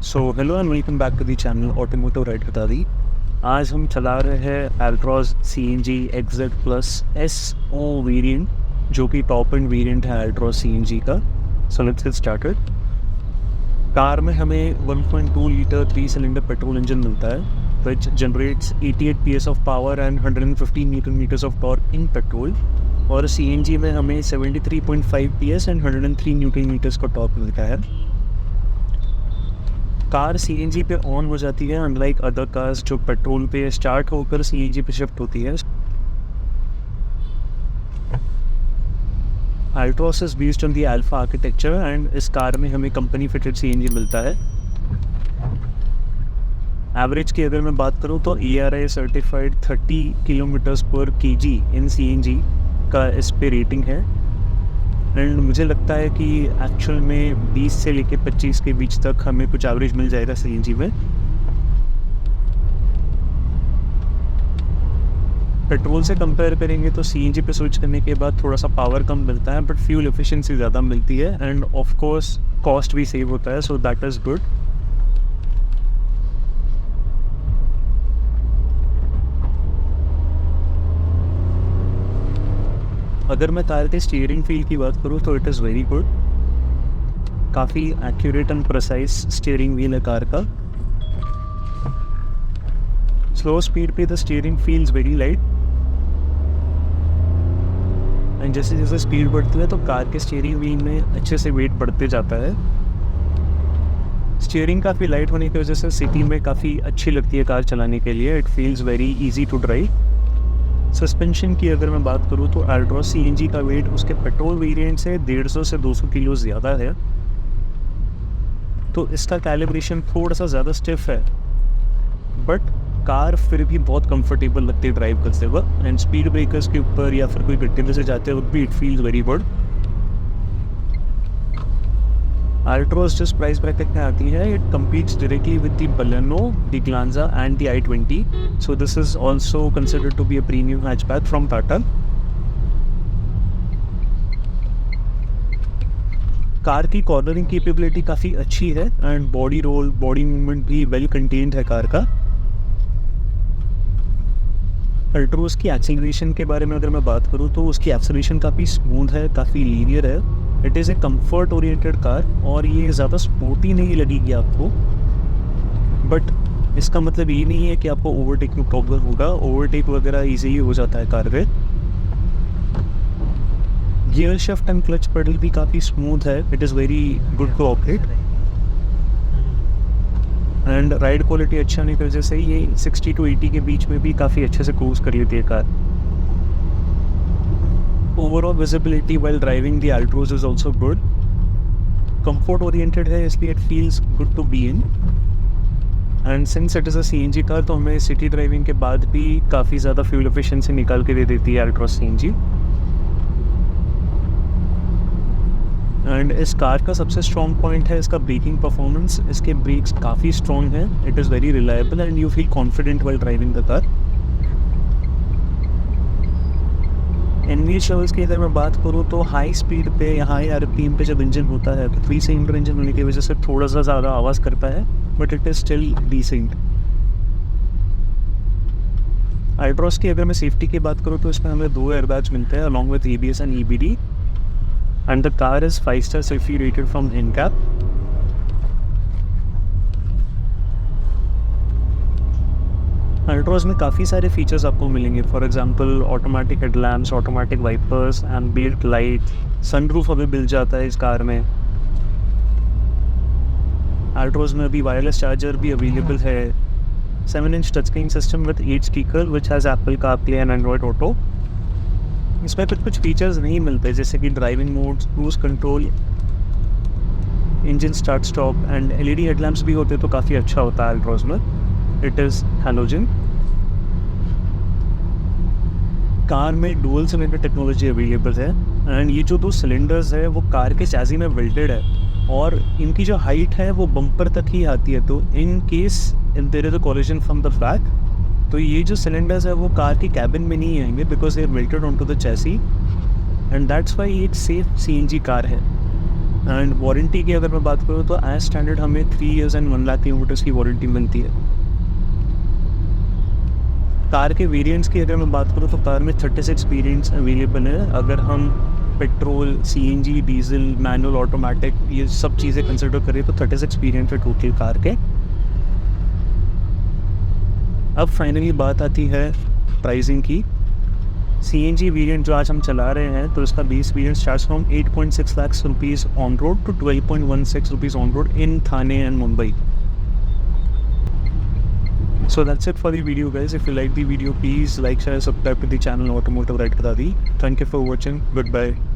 So hello and welcome back to the channel automotive ride बता दी। आज हम चला रहे हैं Altroz CNG XZ plus SO variant, जो कि टॉप एंड वेरिएंट है अल्ट्रॉज CNG का। So let's get started. Car में हमें 1.2 लीटर 3 सिलेंडर पेट्रोल इंजन मिलता है which generates 88 PS of power and 115 newton metres of torque in petrol, और CNG में हमें 73.5 PS एंड 103 न्यूटन मीटर्स का टॉर्क मिलता है। कार CNG पे ऑन हो जाती है अनलाइक अदर कार्स जो पेट्रोल पे स्टार्ट होकर CNG पे शिफ्ट होती है। Altroz is based on the Alpha architecture and इस कार में हमें कंपनी फिटेड CNG मिलता है। एवरेज की अगर मैं बात करूँ तो ARAI सर्टिफाइड 30 किलोमीटर्स पर kg इन CNG का इस पे रेटिंग है। एंड मुझे लगता है कि एक्चुअल में 20 से लेकर 25 के बीच तक हमें कुछ एवरेज मिल जाएगा CNG में। पेट्रोल से कंपेयर करेंगे तो CNG पे स्विच करने के बाद थोड़ा सा पावर कम मिलता है, बट फ्यूल एफिशिएंसी ज़्यादा मिलती है एंड ऑफ कोर्स कॉस्ट भी सेव होता है, सो दैट इज़ गुड। अगर मैं कार के स्टीयरिंग फील की बात करूँ तो इट इज़ वेरी गुड। काफ़ी accurate and precise steering wheel है कार का। स्लो स्पीड पे the steering feels very light and जैसे जैसे स्पीड बढ़ती है तो कार के स्टीयरिंग व्हील में अच्छे से वेट बढ़ते जाता है। स्टीयरिंग काफ़ी लाइट होने की वजह से सिटी में काफ़ी अच्छी लगती है कार चलाने के लिए। It feels very easy to drive. Suspension की अगर मैं बात करूँ तो अल्ट्रॉस CNG का वेट उसके पेट्रोल वेरिएंट से 150 से 200 किलो ज़्यादा है, तो इसका कैलिब्रेशन थोड़ा सा ज़्यादा स्टिफ है, बट कार फिर भी बहुत कंफर्टेबल लगती है ड्राइव करते वक्त। एंड स्पीड ब्रेकर्स के ऊपर या फिर कोई गड्ढे में से जाते वक्त भी it feels very good. Altroz जिस प्राइस ब्रैकेट में आती है, it competes directly with the Baleno, the Glanza and the i20. So this is also considered to be a premium hatchback from Tata. Car की cornering capability काफ़ी अच्छी है and body roll body movement भी well contained है car का। अल्ट्रोस की acceleration के बारे में अगर मैं बात करूँ तो उसकी एक्सेलरेशन काफ़ी स्मूथ है, काफ़ी लीनियर है। It is a comfort oriented car और ये ज़्यादा स्पोर्टी नहीं लगेगी आपको, बट इसका मतलब ये नहीं है कि आपको ओवरटेक में प्रॉब्लम होगा। ओवरटेक वगैरह ईजीली हो जाता है कार में। Gear shift and clutch pedal भी काफ़ी स्मूथ है। It is very good to operate and ride quality अच्छा होने की वजह से ये 60 to 80 के बीच में भी काफ़ी अच्छे से क्रूज कर लेती है car. Overall visibility while driving the Altroz is also good. Comfort oriented है इसलिए it feels good to be in and since it is a CNG car तो हमें सिटी ड्राइविंग के बाद भी काफ़ी ज़्यादा फ्यूल एफिशिएंसी निकाल के दे देती है अल्ट्रॉस CNG। एंड इस कार का सबसे स्ट्रॉन्ग पॉइंट है इसका ब्रेकिंग परफॉर्मेंस। इसके ब्रेक्स काफ़ी स्ट्रॉन्ग हैं। It is very reliable and you feel confident while driving the car. NVH levels की अगर मैं बात करूँ तो हाई स्पीड पे या हाई RPM पे जब इंजन होता है तो 3 सिलेंडर इंजन होने की वजह से थोड़ा सा ज़्यादा आवाज़ करता है, but it is still decent. Altroz की अगर मैं सेफ्टी की बात करूँ तो इसमें हमें 2 एयरबैग्स मिलते हैं along with ABS and EBD and the car is 5-star safety rated from NCAP। अल्ट्रॉस में काफ़ी सारे फीचर्स आपको मिलेंगे। For example automatic headlamps, automatic wipers, ambient light, sunroof अभी मिल जाता है इस कार में। अल्ट्रॉस में अभी वायरलेस चार्जर भी अवेलेबल है। 7-inch touch screen system with 8 speaker which has Apple CarPlay and Android auto. इसमें कुछ फीचर्स नहीं मिलते जैसे कि driving mode, cruise control, engine start stop and LED headlamps भी होते तो काफ़ी अच्छा होता है अल्ट्रॉस में। It is halogen. कार में डुअल सिलेंडर टेक्नोलॉजी अवेलेबल है एंड ये जो 2 सिलेंडर्स है वो कार के चैसी में वेल्डेड है और इनकी जो हाइट है वो बम्पर तक ही आती है। तो in case there is a collision from the back तो ये जो सिलेंडर्स है वो कार की कैबिन में नहीं आएंगे because they are welded on to the chassis and that's why एक सेफ CNG कार है। एंड वारंटी की अगर मैं बात करूँ तो एज स्टैंडर्ड हमें 3 ईयर्स एंड 1 लाख किलोमीटर्स की वारंटी मिलती है। कार के वेरिएंट्स की अगर मैं बात करूँ तो कार में 36 वेरिएंट्स अवेलेबल है। अगर हम petrol, CNG, diesel, manual, automatic ये सब चीज़ें कंसिडर करें तो 36 वेरिएंट है टोटल कार के। अब फाइनली बात आती है प्राइसिंग की। सीएनजी वेरिएंट जो आज हम चला रहे हैं तो इसका base variant starts from 8.6 lakh rupees on road to 12.16 rupees on road in Thane and Mumbai. So that's it for the video, guys. If you like the video, please like, share, subscribe to the channel Automotive Ride Kadadi. Thank you for watching. Goodbye.